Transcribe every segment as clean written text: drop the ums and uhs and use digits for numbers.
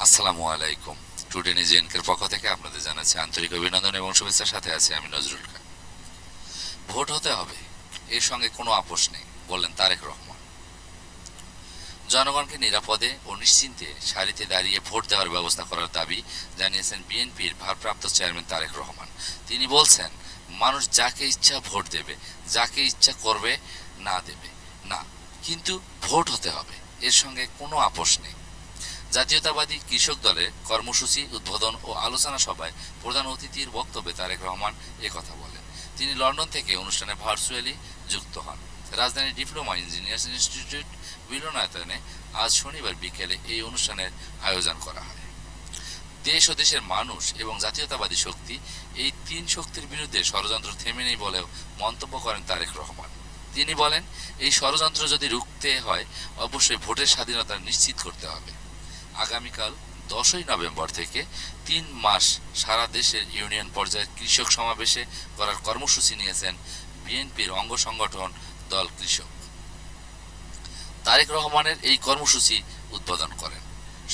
আসসালামু আলাইকুম। টুডে নিউজেনকের পক্ষ থেকে আপনাদের জানাচ্ছি আন্তরিক অভিনন্দন এবং শুভেচ্ছার সাথে আছি আমি নজরুল খান। ভোট হতে হবে, এর সঙ্গে কোনো আপোষ নেই, বললেন তারেক রহমান। জনগণকে নিরাপদে ও নিশ্চিন্তে সারিতে দাঁড়িয়ে ভোট দেওয়ার ব্যবস্থা করার দাবি জানিয়েছেন বিএনপির ভারপ্রাপ্ত চেয়ারম্যান তারেক রহমান। তিনি বলছেন, মানুষ যাকে ইচ্ছা ভোট দেবে, যাকে ইচ্ছা করবে না দেবে না, কিন্তু ভোট হতে হবে, এর সঙ্গে কোনো আপোষ নেই। জাতীয়তাবাদী কৃষক দলের কর্মসূচি উদ্বোধন ও আলোচনা সভায় প্রধান অতিথির বক্তব্যে তারেক রহমান একথা বলেন। তিনি লন্ডন থেকে অনুষ্ঠানে ভার্চুয়ালি যুক্ত হন। রাজধানীর ডিপ্লোমা ইঞ্জিনিয়ার্স ইনস্টিটিউট মিলনায়তনে আজ শনিবার বিকেলে এই অনুষ্ঠানের আয়োজন করা হয়। দেশ ও দেশের মানুষ এবং জাতীয়তাবাদী শক্তি, এই তিন শক্তির বিরুদ্ধে ষড়যন্ত্র থেমে নেই বলেও মন্তব্য করেন তারেক রহমান। তিনি বলেন, এই ষড়যন্ত্র যদি রুখতে হয়, অবশ্যই ভোটের স্বাধীনতা নিশ্চিত করতে হবে। আগামীকাল 10ই নভেম্বর থেকে 3 মাস সারা দেশের ইউনিয়ন পর্যায়ের কৃষক সমাবেশে করার কর্মসূচি নিয়েছেন বিএনপির অঙ্গ সংগঠন দল কৃষক। তারেক রহমানের এই কর্মসূচি উদ্বোধন করেন।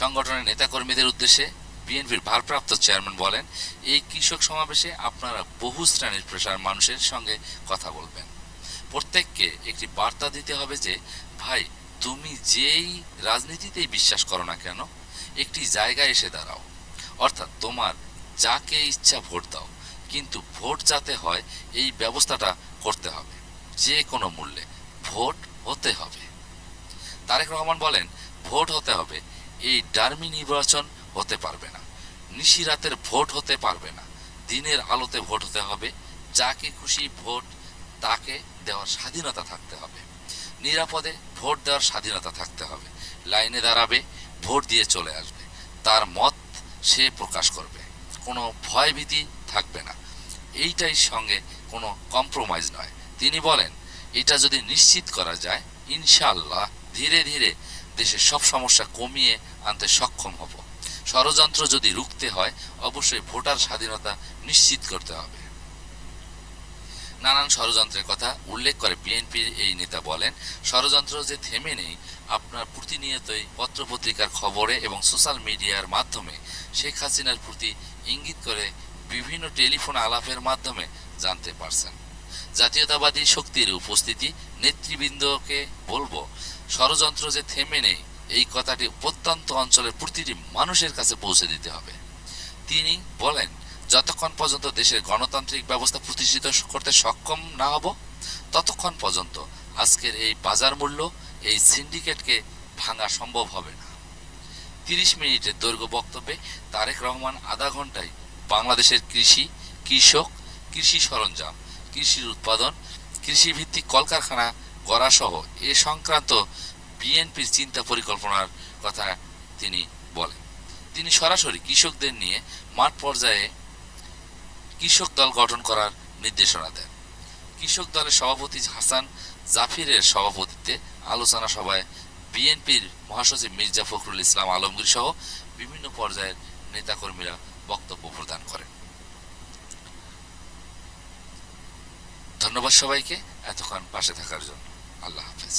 সংগঠনের নেতাকর্মীদের উদ্দেশ্যে বিএনপির ভারপ্রাপ্ত চেয়ারম্যান বলেন, এই কৃষক সমাবেশে আপনারা বহু শ্রেণীর পেশার মানুষের সঙ্গে কথা বলবেন। প্রত্যেককে একটি বার্তা দিতে হবে যে, ভাই, তুমি যেই রাজনীতিতেই বিশ্বাস করো না কেন, একটি জায়গায় এসে দাঁড়াও, অর্থাৎ তোমার যাকে ইচ্ছা ভোট দাও, কিন্তু ভোট যাতে হয় এই ব্যবস্থাটা করতে হবে। যে কোনো মূল্যে ভোট হতে হবে। তারেক রহমান বলেন, ভোট হতে হবে, এই ডার্মি নির্বাচন হতে পারবে না, নিশিরাতের ভোট হতে পারবে না, দিনের আলোতে ভোট হতে হবে। যাকে খুশি ভোট তাকে দেওয়ার স্বাধীনতা থাকতে হবে। নিরাপদে ভোট দেওয়ার স্বাধীনতা থাকতে হবে। লাইনে দাঁড়াবে, ভোট দিয়ে চলে আসবে, তার মত সে প্রকাশ করবে, কোনো ভয়ভীতি থাকবে না। এইটাই সঙ্গে কোনো কম্প্রোমাইজ নয়। তিনি বলেন, এটা যদি নিশ্চিত করা যায়, ইনশাআল্লাহ ধীরে ধীরে দেশের সব সমস্যা কমিয়ে আনতে সক্ষম হব। ষড়যন্ত্র যদি রুখতে হয়, অবশ্যই ভোটার স্বাধীনতা নিশ্চিত করতে হবে। নানান ষড়যন্ত্রের কথা উল্লেখ করে বিএনপির এই নেতা বলেন, ষড়যন্ত্র যে থেমে নেই, আপনার প্রতিনিয়তই পত্রপত্রিকার খবরে এবং সোশ্যাল মিডিয়ার মাধ্যমে শেখ হাসিনার প্রতি ইঙ্গিত করে বিভিন্ন টেলিফোন আলাপের মাধ্যমে জানতে পারছেন। জাতীয়তাবাদী শক্তির উপস্থিতি নেতৃবৃন্দকে বলবো, ষড়যন্ত্র যে থেমে নেই, এই কথাটি প্রত্যন্ত অঞ্চলের প্রতিটি মানুষের কাছে পৌঁছে দিতে হবে। তিনি বলেন, যতক্ষণ পর্যন্ত দেশের গণতান্ত্রিক ব্যবস্থা প্রতিষ্ঠিত করতে সক্ষম না হব, ততক্ষণ পর্যন্ত আজকের এই বাজার মূল্য, এই সিন্ডিকেটকে ভাঙা সম্ভব হবে না। 30 মিনিটের দৈর্ঘ্য বক্তব্যে তারেক রহমান আধা ঘন্টায় বাংলাদেশের কৃষি, কৃষক, কৃষি সরঞ্জাম, কৃষির উৎপাদন, কৃষিভিত্তিক কলকারখানা গড়া সহ এ সংক্রান্ত বিএনপির চিন্তা পরিকল্পনার কথা তিনি বলেন। তিনি সরাসরি কৃষকদের নিয়ে মাঠ পর্যায়ে কৃষক দল গঠন করার নির্দেশনা দেন। কৃষক দলের সভাপতি হাসান জাফিরের সভাপতিত্বে আলোচনা সভায় বিএনপির মহাসচিব মির্জা ফখরুল ইসলাম আলমগীর সহ বিভিন্ন পর্যায়ের নেতাকর্মীরা বক্তব্য প্রদান করেন। ধন্যবাদ সবাইকে এতক্ষণ পাশে থাকার জন্য। আল্লাহ হাফেজ।